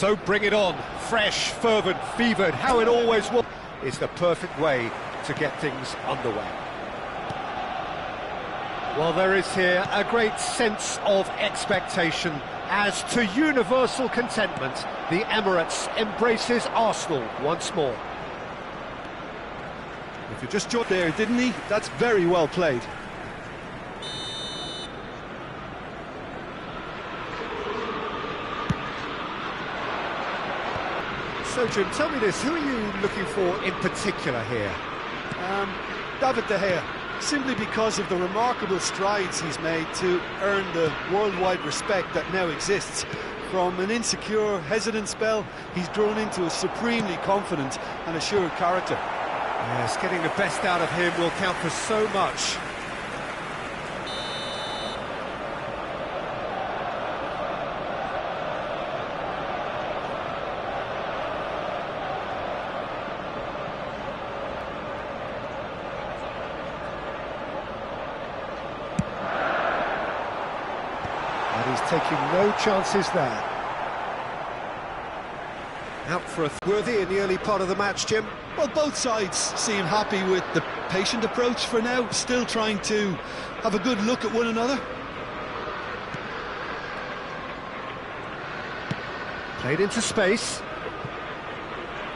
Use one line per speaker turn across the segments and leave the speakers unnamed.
So bring it on, fresh, fervent, fevered, how it always was, is the perfect way to get things underway. Well, there is here a great sense of expectation as to universal contentment. The Emirates embraces Arsenal once more.
If you just joined there, didn't he? That's very well played.
So, Jim, tell me this, who are you looking for in particular here?
David De Gea, simply because of the remarkable strides he's made to earn the worldwide respect that now exists. From an insecure, hesitant spell, he's grown into a supremely confident and assured character.
Yes, getting the best out of him will count for so much. And he's taking no chances there. Out for a worthy in the early part of the match, Jim.
Well, both sides seem happy with the patient approach for now, still trying to have a good look at one another.
Played into space.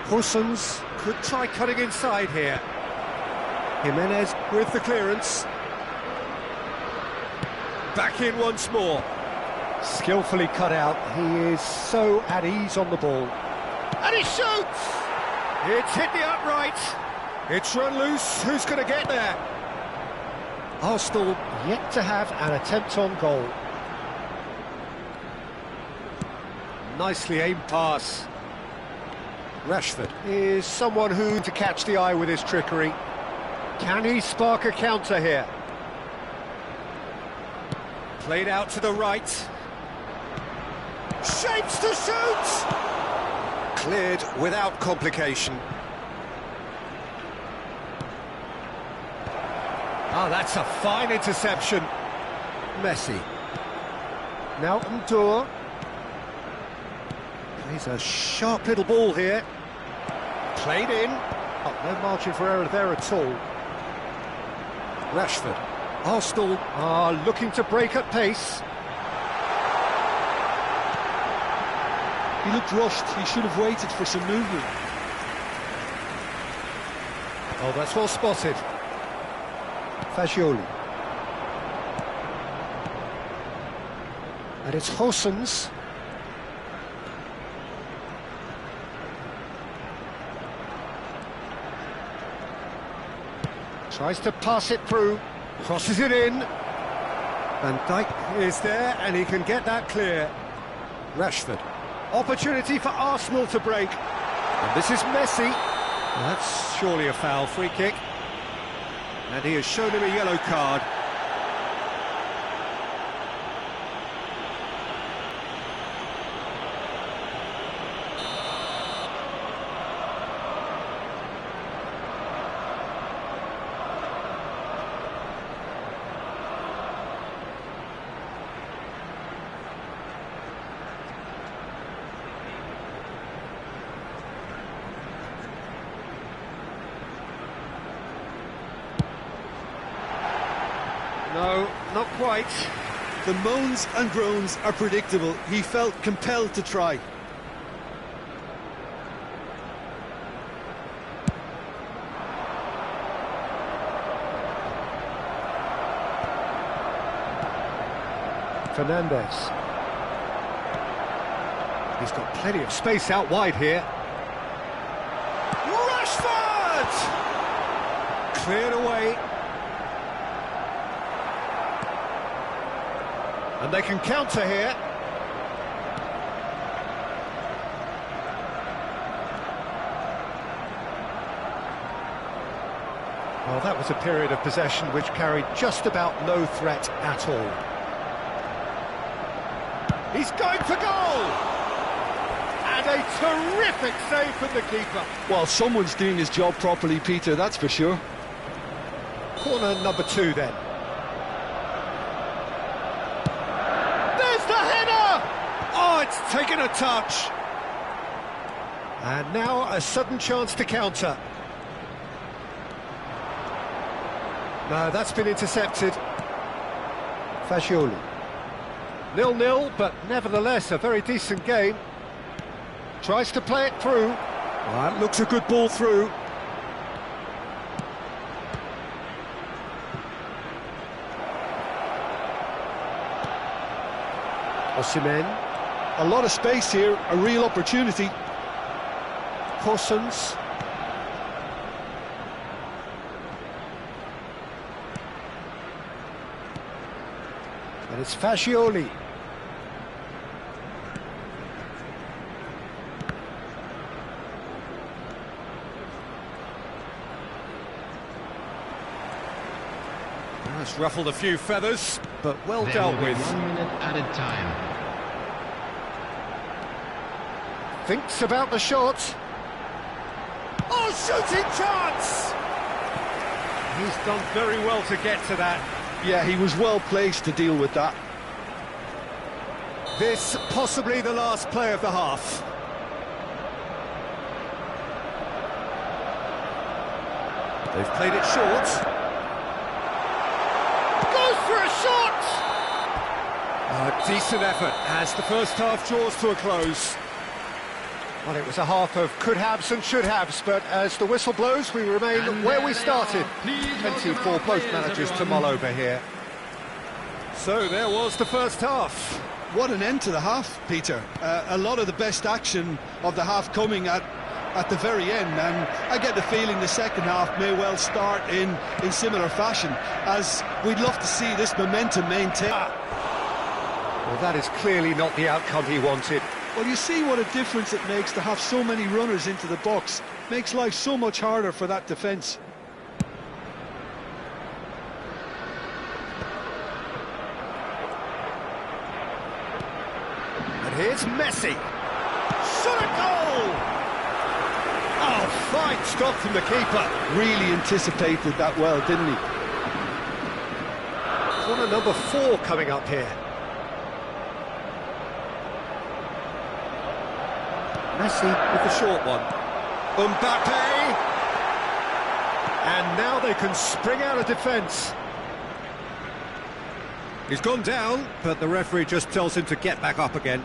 Horsens could try cutting inside here. Jimenez with the clearance. Back in once more. Skillfully cut out. He is so at ease on the ball. And he shoots! It's hit the upright. It's run loose. Who's going to get there? Arsenal yet to have an attempt on goal. Nicely aimed pass. Rashford is someone who to catch the eye with his trickery. Can he spark a counter here? Played out to the right. Shapes to shoot! Cleared without complication. Ah, that's a fine interception. Messi. Now Ndour. Plays a sharp little ball here. Played in. Oh, no margin for error there at all. Rashford. Arsenal are looking to break at pace.
He looked rushed. He should have waited for some movement.
Oh, that's well spotted. Fagioli. And it's Horsens. Tries to pass it through. Crosses it in. Van Dijk is there and he can get that clear. Rashford. Opportunity for Arsenal to break. And this is Messi. Well, that's surely a foul. Free kick. And he has shown him a yellow card. No, not quite.
The moans and groans are predictable. He felt compelled to try.
Fernandez. He's got plenty of space out wide here. Rashford! Cleared away. And they can counter here. Well, that was a period of possession which carried just about no threat at all. He's going for goal! And a terrific save from the keeper.
Well, someone's doing his job properly, Peter, that's for sure.
Corner number 2 then. There's the header! Oh, it's taken a touch. And now a sudden chance to counter. No, that's been intercepted. Fagioli. 0-0, but nevertheless a very decent game. Tries to play it through. That looks a good ball through. Osimhen.
A lot of space here, a real opportunity.
Corsons. And it's Fagioli. That's ruffled a few feathers, but well dealt with.
1 minute added time.
Thinks about the shot. Oh, shooting chance! He's done very well to get to that.
Yeah, he was well placed to deal with that.
This possibly the last play of the half. They've played it short. Goes for a shot! A decent effort as the first half draws to a close. Well, it was a half of could-haves and should-haves, but as the whistle blows, we remain where we started. Plenty for both managers to mull over here. So there was the first half.
What an end to the half, Peter. A lot of the best action of the half coming at the very end, and I get the feeling the second half may well start in similar fashion, as we'd love to see this momentum maintained.
Well, that is clearly not the outcome he wanted.
Well, you see what a difference it makes to have so many runners into the box. Makes life so much harder for that defence.
And here's Messi. Shot a goal! Oh, fine stop from the keeper.
Really anticipated that well, didn't he?
Corner number 4 coming up here. Messi with the short one. Mbappe! And now they can spring out of defence. He's gone down, but the referee just tells him to get back up again.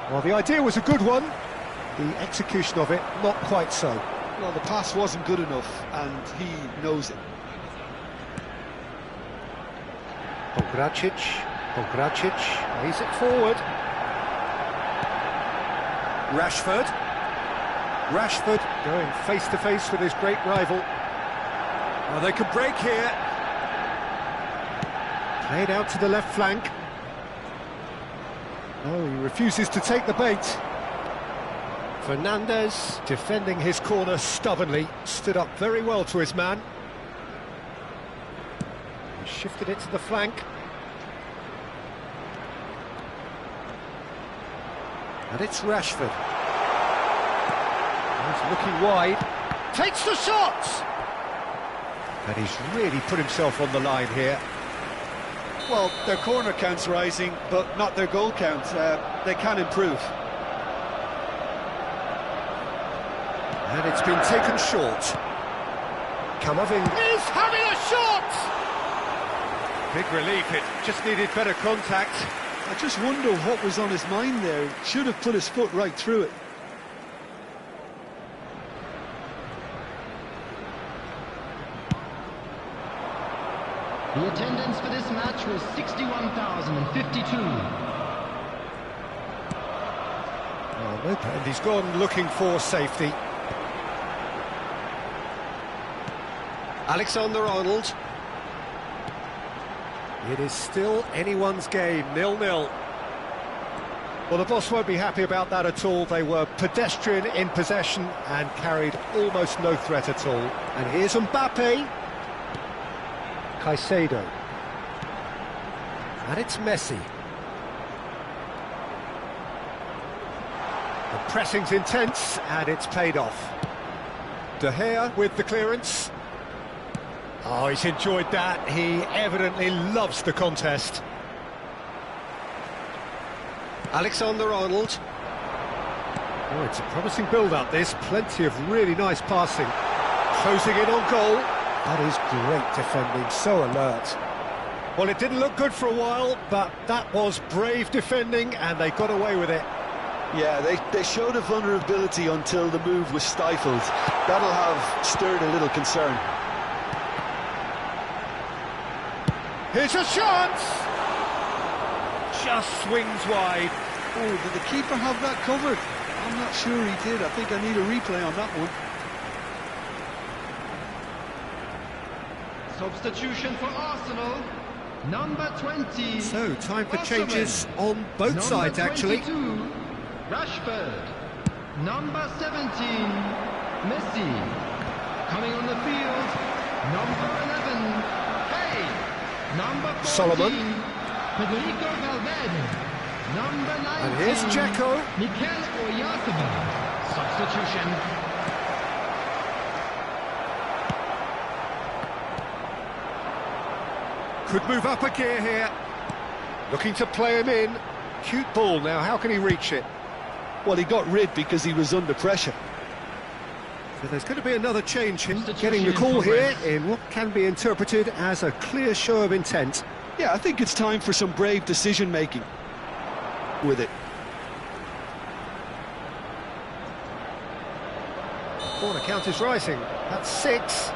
Well, the idea was a good one. The execution of it, not quite so.
Well, the pass wasn't good enough, and he knows it.
Pongracic lays it forward. Rashford going face to face with his great rival. Oh, they could break here. Played out to the left flank. Oh, he refuses to take the bait. Fernandez defending his corner stubbornly, stood up very well to his man. He shifted it to the flank. And it's Rashford. He's looking wide. Takes the shot! And he's really put himself on the line here.
Well, their corner count's rising, but not their goal count. They can improve.
And it's been taken short. Camavinga is having a shot! Big relief, it just needed better contact.
I just wonder what was on his mind there. Should have put his foot right through it.
The attendance for this match was 61,052.
And he's gone looking for safety. Alexander-Arnold. It is still anyone's game, 0-0. Well, the boss won't be happy about that at all. They were pedestrian in possession and carried almost no threat at all. And here's Mbappe. Caicedo. And it's Messi. The pressing's intense and it's paid off. De Gea with the clearance. Oh, he's enjoyed that. He evidently loves the contest. Alexander-Arnold. Oh, it's a promising build-up, this. Plenty of really nice passing. Closing in on goal. That is great defending, so alert. Well, it didn't look good for a while, but that was brave defending, and they got away with it.
Yeah, they showed a vulnerability until the move was stifled. That'll have stirred a little concern.
Here's a chance! Just swings wide.
Oh, did the keeper have that covered? I'm not sure he did. I think I need a replay on that one.
Substitution for Arsenal, number 20.
So, time for
Wasserman.
changes on both sides, actually.
Number 22, Rashford. Number 17, Messi. Coming on the field, number 11, Hey. Number 14,
Solomon.
Federico Valverde. Number 19,
And here's Dzeko.
Mikel Oyarzabal. Substitution.
Could move up a gear here. Looking to play him in. Cute ball now, how can he reach it?
Well, he got rid because he was under pressure.
So there's going to be another change in
Substitution
getting the call
in
here
progress.
in what can be interpreted as a clear show of intent.
Yeah, I think it's time for some brave decision-making with it.
Corner count is rising. That's 6.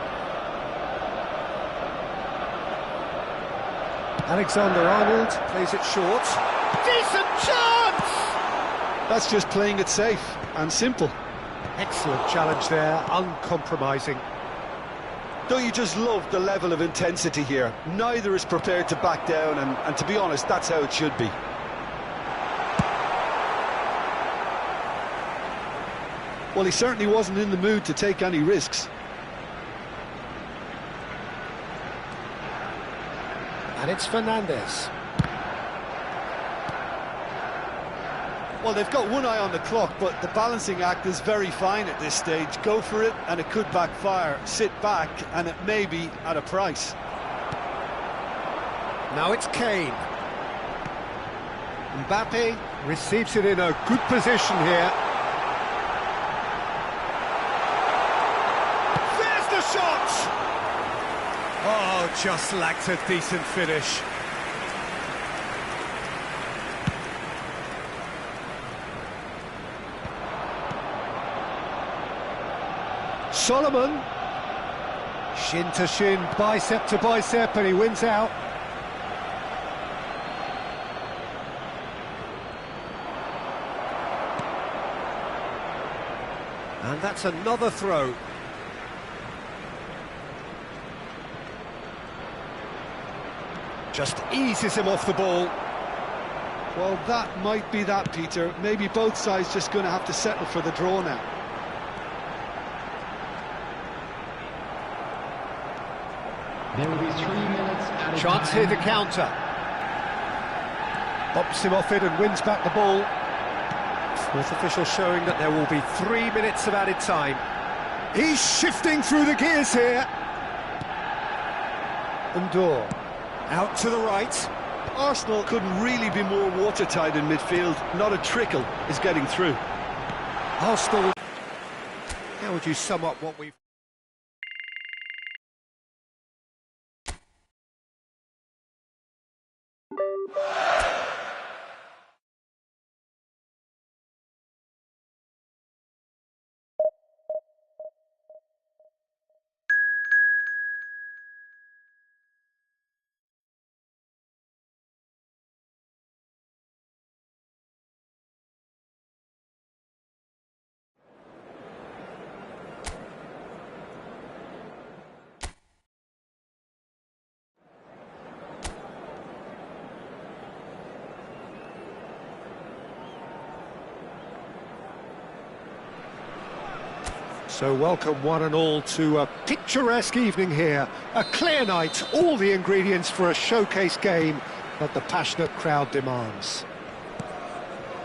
Alexander-Arnold plays it short. Decent chance!
That's just playing it safe and simple.
Excellent challenge there, uncompromising.
Don't you just love the level of intensity here? Neither is prepared to back down, and to be honest, that's how it should be. Well, he certainly wasn't in the mood to take any risks.
And it's Fernandes.
Well, they've got one eye on the clock, but the balancing act is very fine at this stage. Go for it, and it could backfire. Sit back, and it may be at a price.
Now it's Kane. Mbappe receives it in a good position here. There's the shot! Oh, just lacked a decent finish. Solomon. Shin to shin, bicep to bicep, and he wins out. And that's another throw. Just eases him off the ball.
Well, that might be that, Peter. Maybe both sides just going to have to settle for the draw now.
There will be 3 minutes at a
Chance
time.
here to counter. Bops him off it and wins back the ball. Fourth official showing that there will be 3 minutes of added time. He's shifting through the gears here. Undor. Out to the right.
Arsenal couldn't really be more watertight in midfield. Not a trickle is getting through.
Arsenal. How would you sum up what we've... So welcome one and all to a picturesque evening here. A clear night, all the ingredients for a showcase game that the passionate crowd demands.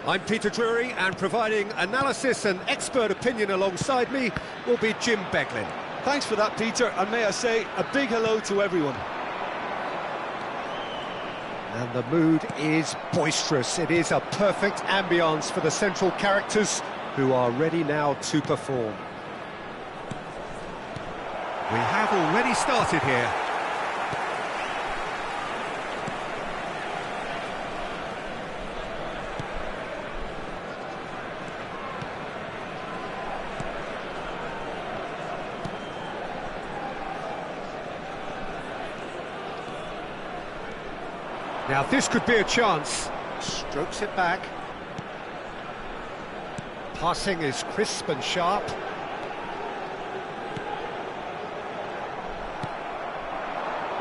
I'm Peter Drury, and providing analysis and expert opinion alongside me will be Jim Beglin.
Thanks for that, Peter, and may I say a big hello to everyone.
And the mood is boisterous. It is a perfect ambience for the central characters who are ready now to perform. We have already started here. Now this could be a chance. Strokes it back. Passing is crisp and sharp.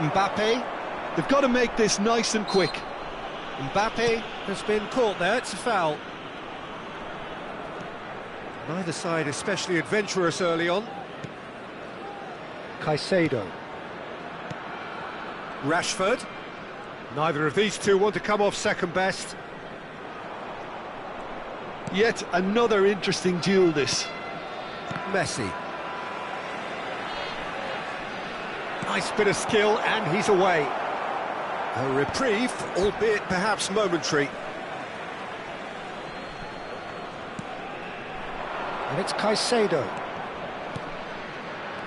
Mbappe.
They've got to make this nice and quick.
Mbappe has been caught there, it's a foul. Neither side especially adventurous early on. Caicedo. Rashford. Neither of these two want to come off second best.
Yet another interesting duel, this.
Messi. Nice bit of skill, and he's away. A reprieve, albeit perhaps momentary. And it's Caicedo.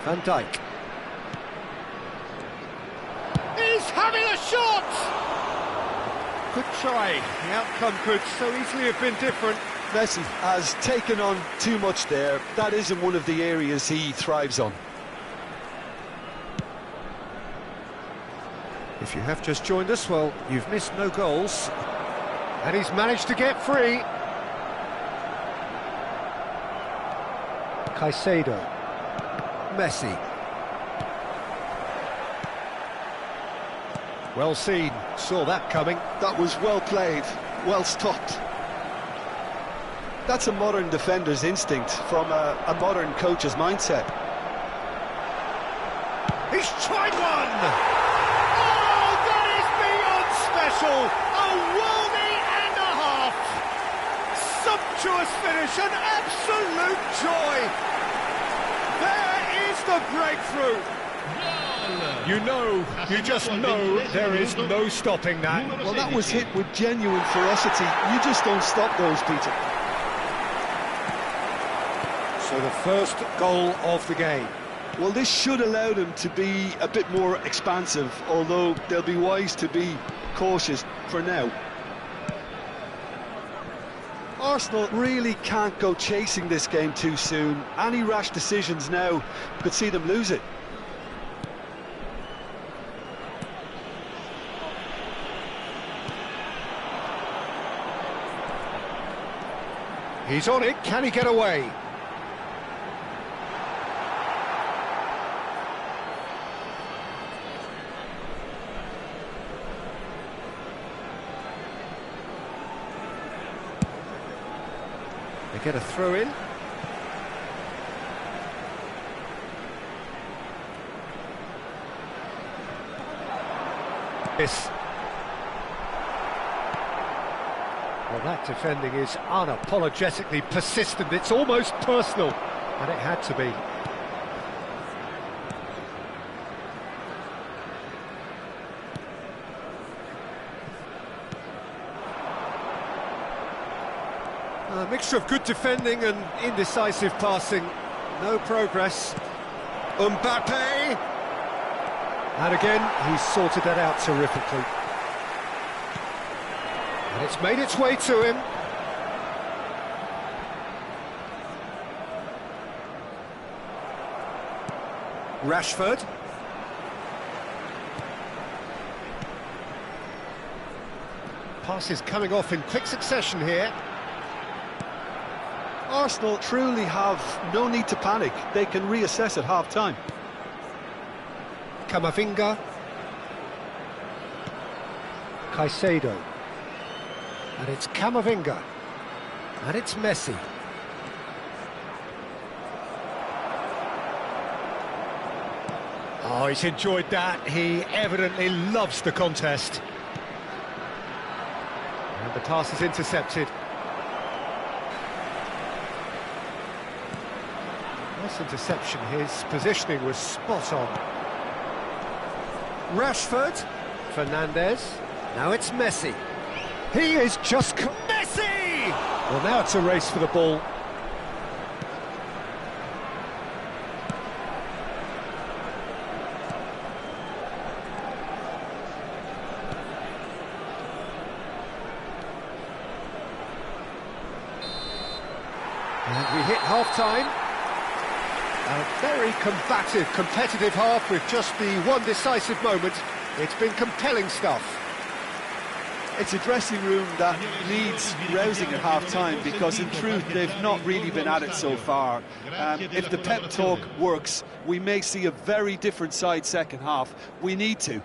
Van Dijk. He's having a shot! Good try. The outcome could so easily have been different.
Messi has taken on too much there. That isn't one of the areas he thrives on.
If you have just joined us, well, you've missed no goals. And he's managed to get free. Caicedo. Messi. Well seen, saw that coming.
That was well played, well stopped. That's a modern defender's instinct from a modern coach's mindset.
He's tried one! Oh, that is beyond special! A worldie and a half! Sumptuous finish, an absolute joy! There is the breakthrough! You just know there is no stopping that.
Well, that was hit with genuine ferocity. You just don't stop those, Peter.
So the first goal of the game.
Well, this should allow them to be a bit more expansive, although they'll be wise to be cautious for now. Arsenal really can't go chasing this game too soon. Any rash decisions now could see them lose it.
He's on it, can he get away? They get a throw in. Yes. Well, that defending is unapologetically persistent. It's almost personal, and it had to be. A mixture of good defending and indecisive passing. No progress. Mbappe! And again, he's sorted that out terrifically. And it's made its way to him. Rashford. Passes coming off in quick succession here.
Arsenal truly have no need to panic. They can reassess at half-time.
Camavinga. Caicedo. And it's Camavinga. And it's Messi. Oh, he's enjoyed that. He evidently loves the contest. And the pass is intercepted. Nice interception. His positioning was spot on. Rashford. Fernandes. Now it's Messi. He is just... Messi! Well, now it's a race for the ball. And we hit half-time. A very combative, competitive half with just the one decisive moment. It's been compelling stuff.
It's a dressing room that needs rousing at half-time, because in truth they've not really been at it so far. If the pep talk works, we may see a very different side second half. We need to.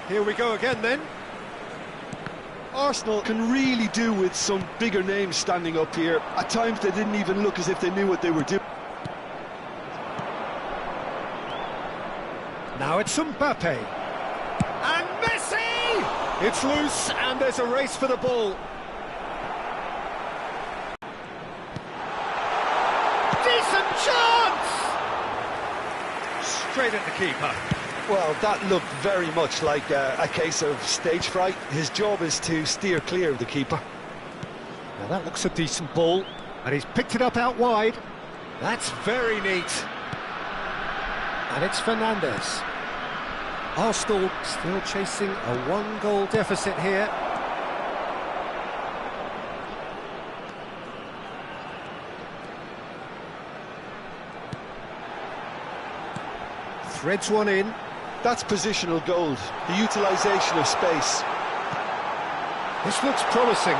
Here we go again then.
Arsenal can really do with some bigger names standing up here. At times they didn't even look as if they knew what they were doing.
Now it's Mbappe. And Messi! It's loose and there's a race for the ball. Decent chance! Straight at the keeper.
Well, that looked very much like a case of stage fright. His job is to steer clear of the keeper.
Now that looks a decent ball, and he's picked it up out wide. That's very neat. And it's Fernandes. Arsenal still chasing a one-goal deficit here. Threads one in.
That's positional gold, the utilisation of space.
This looks promising.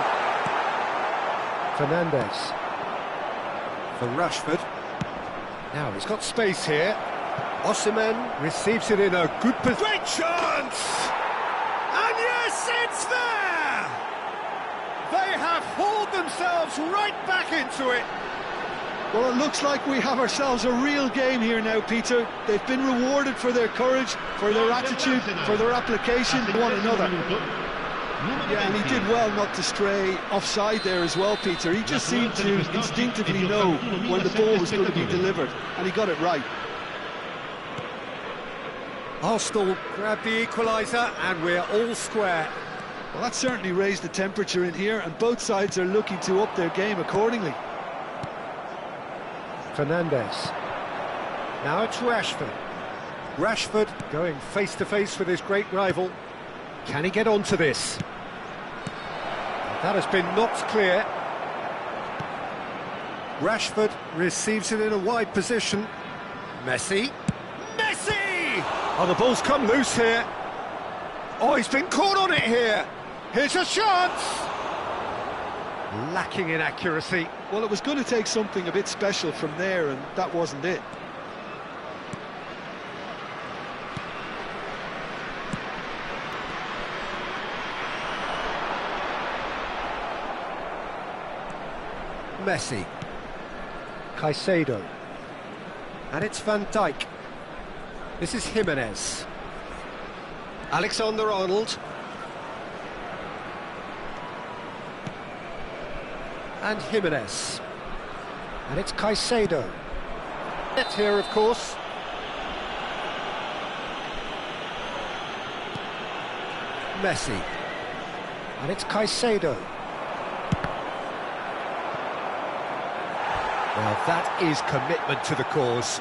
Fernandes. For Rashford. Now he's got space here. Osimhen receives it in a good position. Great chance! And yes, it's there! They have hauled themselves right back into it.
Well, it looks like we have ourselves a real game here now, Peter. They've been rewarded for their courage, for their attitude, for their application to one another. Yeah, and he did well not to stray offside there as well, Peter. He just seemed to instinctively know when the ball was going to be delivered, and he got it right.
Arsenal grabbed the equaliser, and we're all square.
Well, that certainly raised the temperature in here, and both sides are looking to up their game accordingly.
Fernandes. Now it's Rashford. Rashford going face-to-face with his great rival. Can he get onto this? That has been knocked clear. Rashford receives it in a wide position. Messi. Messi! Oh, the ball's come loose here. Oh, he's been caught on it here. Here's a chance! Lacking in accuracy.
Well, it was going to take something a bit special from there, and that wasn't it.
Messi. Caicedo. And it's Van Dijk. This is Jimenez. Alexander-Arnold. And Jimenez. And it's Caicedo. Net here, of course. Messi. And it's Caicedo. Well, that is commitment to the cause.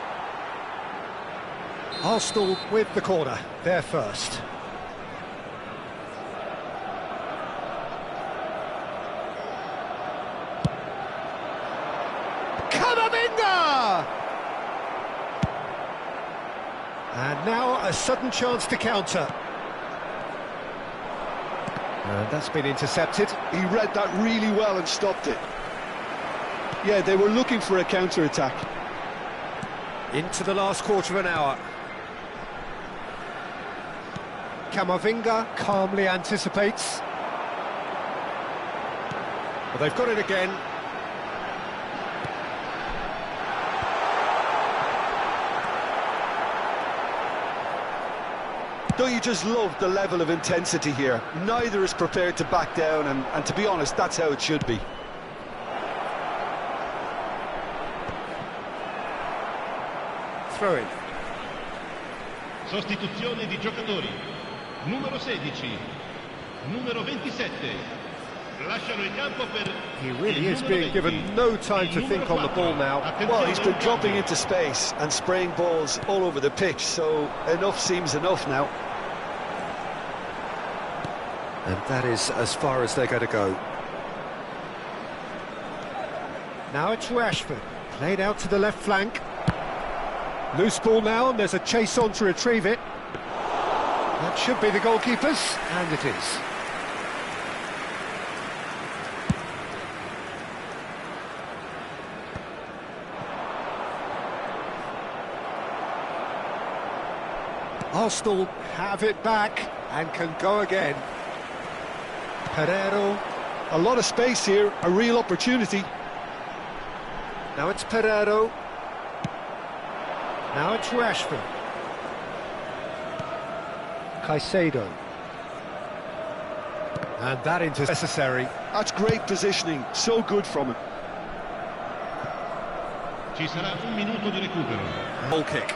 Arsenal with the corner, they're first. And now a sudden chance to counter. And that's been intercepted.
He read that really well and stopped it. Yeah, they were looking for a counter-attack.
Into the last quarter of an hour. Camavinga calmly anticipates. They've got it again.
Don't you just love the level of intensity here? Neither is prepared to back down, and to be honest, that's how it should be.
Throw in.
Sostituzione di giocatori. Numero 16, numero 27. Lasciano il campo per
He really is being given no time to think on the ball now.
Well, he's been dropping into space and spraying balls all over the pitch, so enough seems enough now.
And that is as far as they're going to go. Now it's Rashford, played out to the left flank. Loose ball now, and there's a chase on to retrieve it. That should be the goalkeeper's, and it is. Arsenal have it back and can go again. Pereiro.
A lot of space here, a real opportunity.
Now it's Pereiro. Now it's Rashford. Caicedo. And that into necessary.
That's great positioning, so good from him.
Ci sarà un minuto di recupero.
Goal kick.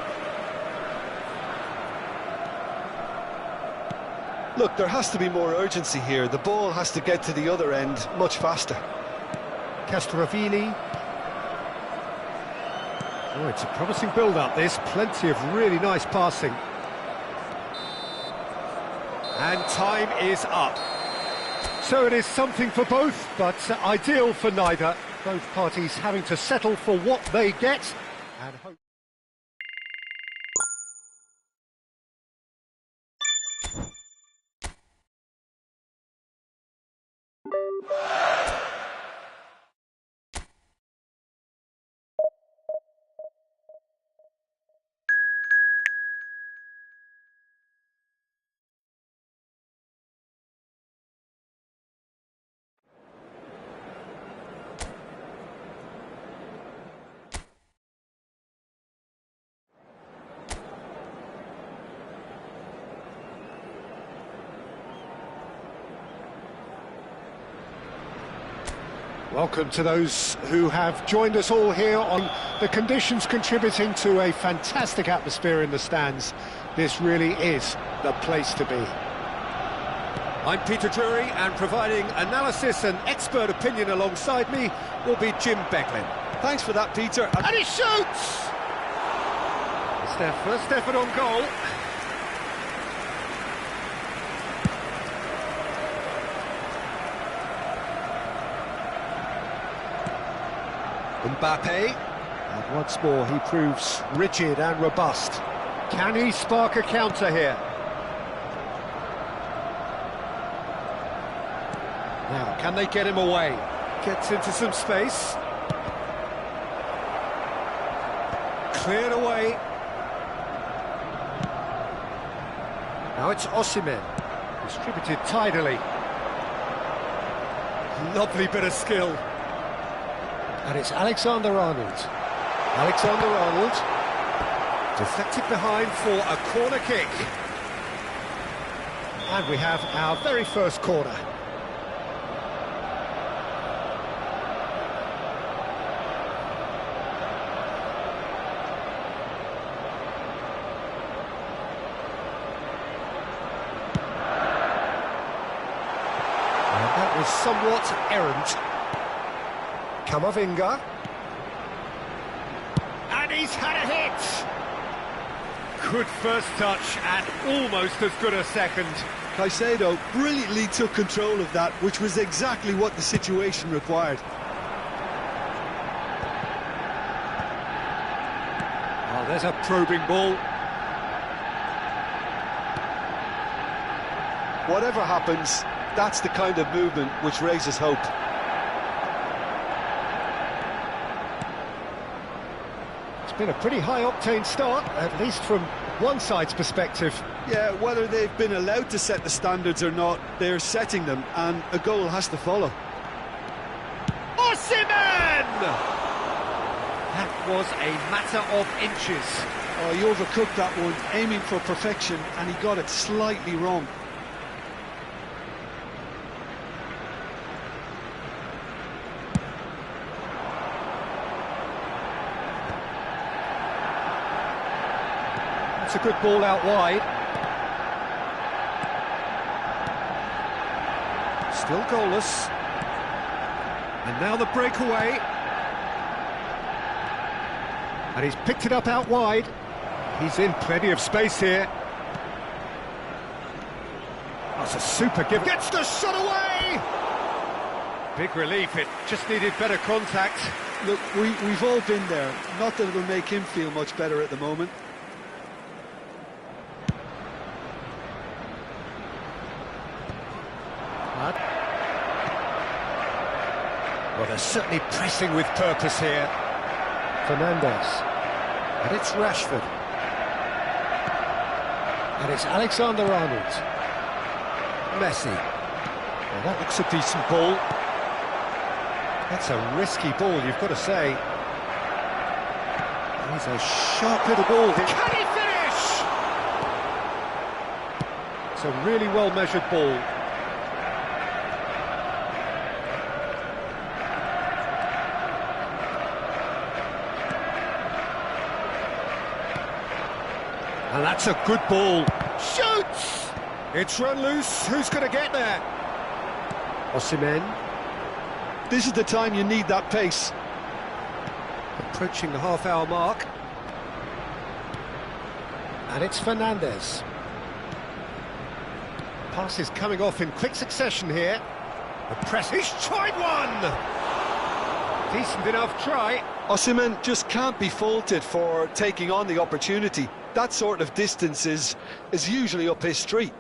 Look, there has to be more urgency here. The ball has to get to the other end much faster.
Castrovilli. Oh, it's a promising build-up, this. Plenty of really nice passing. And time is up. So it is something for both, but ideal for neither. Both parties having to settle for what they get and hope. Welcome to those who have joined us all here on the conditions contributing to a fantastic atmosphere in the stands. This really is the place to be. I'm Peter Drury, and providing analysis and expert opinion alongside me will be Jim Becklin.
Thanks for that, Peter.
And he shoots! It's their first effort on goal. Mbappe, and once more he proves rigid and robust. Can he spark a counter here? Now, can they get him away? Gets into some space. Cleared away. Now it's Osimhen, distributed tidily. Lovely bit of skill. And it's Alexander-Arnold. Alexander-Arnold deflected behind for a corner kick. And we have our very first corner. And that was somewhat errant. Camavinga. And he's had a hit! Good first touch and almost as good a second.
Caicedo brilliantly took control of that, which was exactly what the situation required.
Oh, there's a probing ball.
Whatever happens, that's the kind of movement which raises hope.
It's been a pretty high-octane start, at least from one side's perspective.
Yeah, whether they've been allowed to set the standards or not, they're setting them, and a goal has to follow.
Osimhen! That was a matter of inches.
Oh, he overcooked that one, aiming for perfection, and he got it slightly wrong.
That's a good ball out wide. Still goalless. And now the breakaway. And he's picked it up out wide. He's in plenty of space here. That's a super give. Gets the shot away! Big relief, it just needed better contact.
Look, we've all been there. Not that it'll make him feel much better at the moment.
Well, they're certainly pressing with purpose here. Fernandes. And it's Rashford. And it's Alexander-Arnold. Messi. Well, that looks a decent ball. That's a risky ball, you've got to say. He's a sharp little ball. Can he finish? It's a really well-measured ball. And that's a good ball. Shoots! It's run loose. Who's going to get there? Osimhen.
This is the time you need that pace.
Approaching the half-hour mark. And it's Fernandes. Pass is coming off in quick succession here. The press. He's tried one! Decent enough try.
Osimhen just can't be faulted for taking on the opportunity. That sort of distance is usually up his street.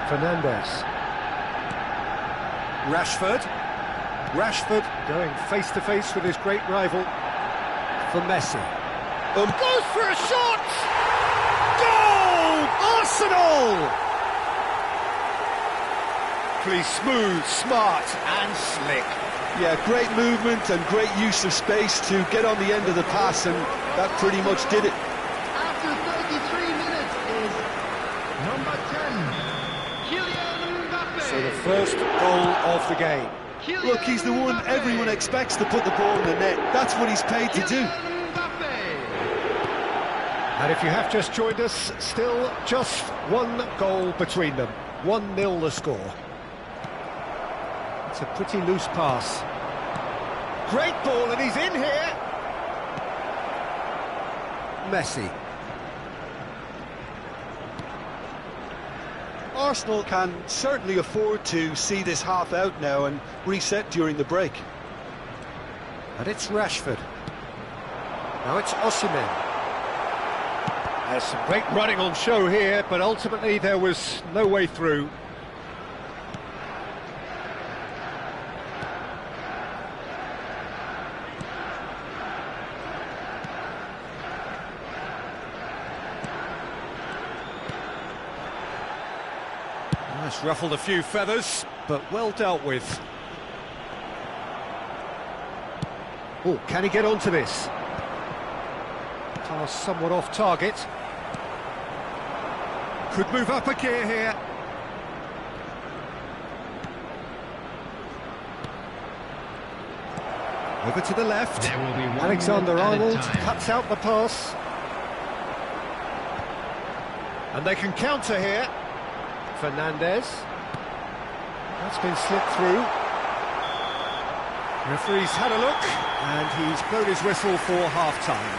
Fernandes. Rashford going face-to-face with his great rival. For Messi. Goes for a shot! Goal! Arsenal! Smooth, smart and slick.
Yeah, great movement and great use of space to get on the end of the pass, and that pretty much did it.
After 33 minutes is number 10, Kylian Mbappe.
So the first goal of the game.
Look, he's the one everyone expects to put the ball in the net. That's what he's paid to do.
And if you have just joined us, still just one goal between them. 1-0 the score. It's a pretty loose pass. Great ball, and he's in here. Messi.
Arsenal can certainly afford to see this half out now and reset during the break.
And it's Rashford. Now it's Osimhen. There's some great running on show here, but ultimately there was no way through. That's ruffled a few feathers, but well dealt with. Oh, can he get onto this? Pass somewhat off target. Could move up a gear here. Over to the left. Alexander-Arnold cuts out the pass. And they can counter here. Fernandes. That's been slipped through. Referee's had a look, and he's blown his whistle for half-time.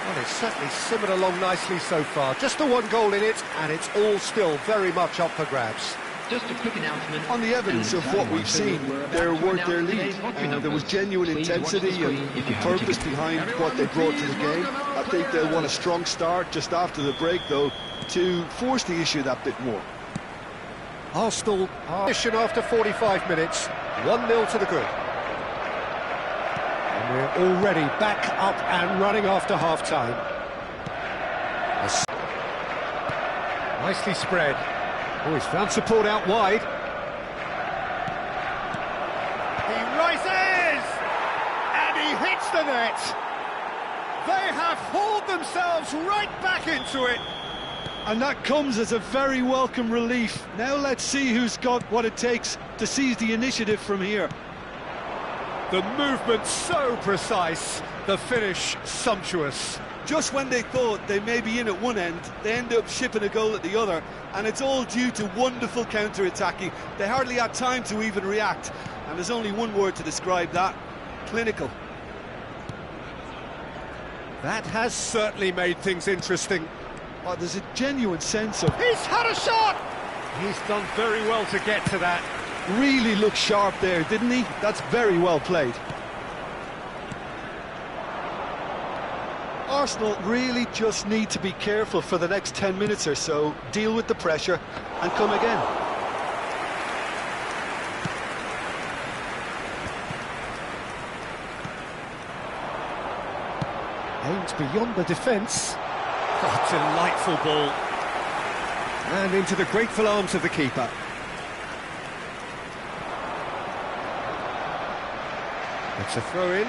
Well, it's certainly simmered along nicely so far. Just the one goal in it, and it's all still very much up for grabs.
Just a quick announcement.
On the evidence of what we've seen, they're worth their lead. There was genuine intensity and purpose behind what they brought to the game. I think they'll want a strong start just after the break, though, to force the issue that bit more.
Arsenal are after 45 minutes, 1-0 to the good. We're already back up and running after half-time. Nicely spread. Oh, he's found support out wide. He rises! And he hits the net! They have hauled themselves right back into it!
And that comes as a very welcome relief. Now let's see who's got what it takes to seize the initiative from here.
The movement so precise, the finish sumptuous.
Just when they thought they may be in at one end, they end up shipping a goal at the other, and it's all due to wonderful counter-attacking. They hardly had time to even react, and there's only one word to describe that: clinical.
That has certainly made things interesting.
Oh, there's a genuine sense of...
He's had a shot! He's done very well to get to that.
Really looked sharp there, didn't he? That's very well played. Arsenal really just need to be careful for the next 10 minutes or so, deal with the pressure and come again.
Aims beyond the defence. Oh, delightful ball. And into the grateful arms of the keeper. It's a throw-in.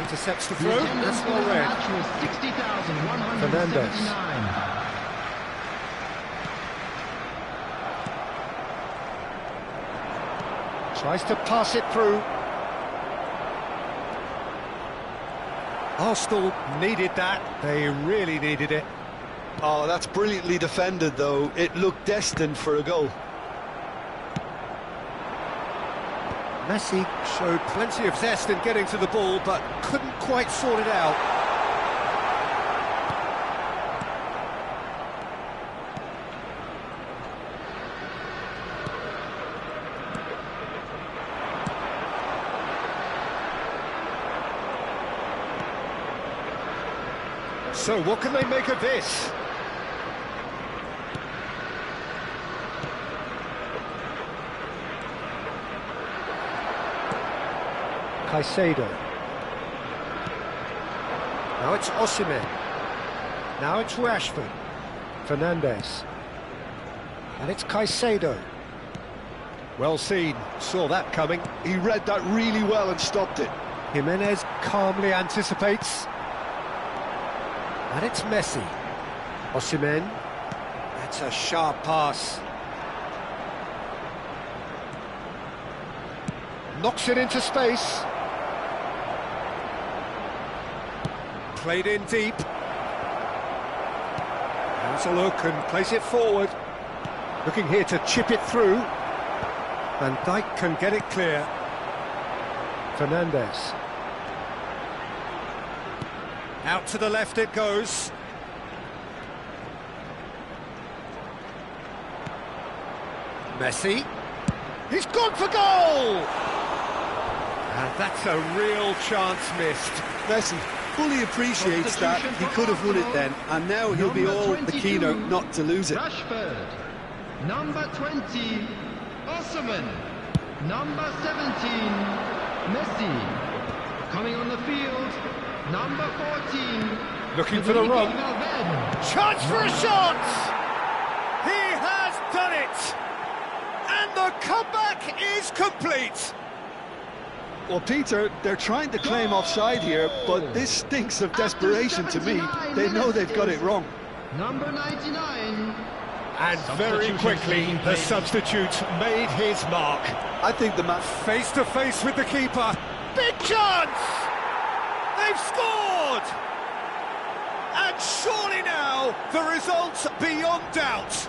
Intercepts the throw. That's well read. Fernandes. Tries to pass it through. Arsenal needed that. They really needed it.
Oh, that's brilliantly defended, though. It looked destined for a goal.
Messi showed plenty of zest in getting to the ball, but couldn't quite sort it out. So what can they make of this? Caicedo. Now it's Osimhen. Now it's Rashford. Fernandes. And it's Caicedo. Well seen, saw that coming.
He read that really well and stopped it.
Jimenez calmly anticipates. And it's Messi. Osimhen. That's a sharp pass. Knocks it into space. Played in deep. Has a look and plays it forward. Looking here to chip it through. Van Dijk can get it clear. Fernandes. Out to the left it goes. Messi. He's gone for goal! And that's a real chance missed.
Messi fully appreciates that. He could have won it then, and now he'll be all the keener not to lose it.
Rashford. Number 20, Osimhen. Number 17, Messi. Coming on the field, number 14.
Looking for the run. Chance for a shot! He has done it! And the comeback is complete!
Well, Peter, they're trying to claim offside here, but this stinks of desperation to me. They know they've got it wrong.
Number 99.
And very quickly, the substitute made his mark.
I think the man...
Face to face with the keeper. Big chance! They've scored! And surely now, the result's beyond doubt.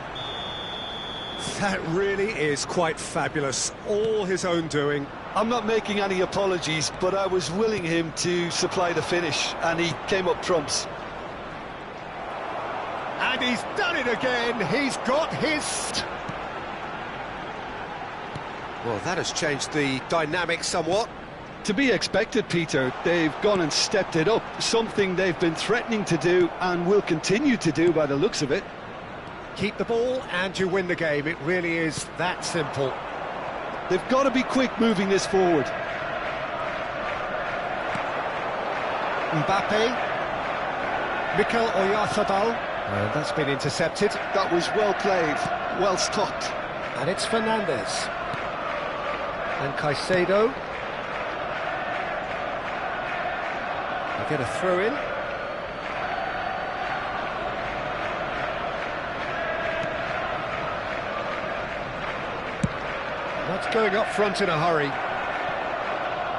That really is quite fabulous. All his own doing.
I'm not making any apologies, but I was willing him to supply the finish, and he came up trumps.
And he's done it again. He's got his... Well, that has changed the dynamic somewhat.
To be expected, Peter. They've gone and stepped it up, something they've been threatening to do and will continue to do by the looks of it.
Keep the ball and you win the game. It really is that simple.
They've got to be quick moving this forward.
Mbappe. Mikel Oyarzabal. And that's been intercepted.
That was well played, well stopped.
And it's Fernandez. And Caicedo. They get a throw in. Not going up front in a hurry.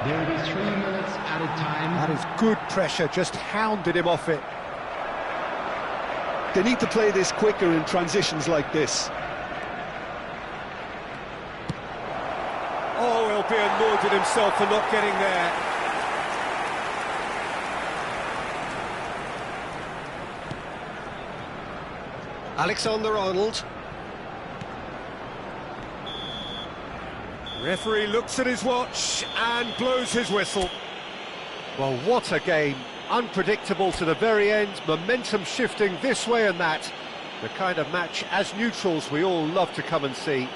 There will be 3 minutes added time.
That is good pressure, just hounded him off it.
They need to play this quicker in transitions like this.
Oh, he'll be annoyed with himself for not getting there. Alexander-Arnold. Referee looks at his watch and blows his whistle. Well, what a game. Unpredictable to the very end, momentum shifting this way and that. The kind of match, as neutrals, we all love to come and see.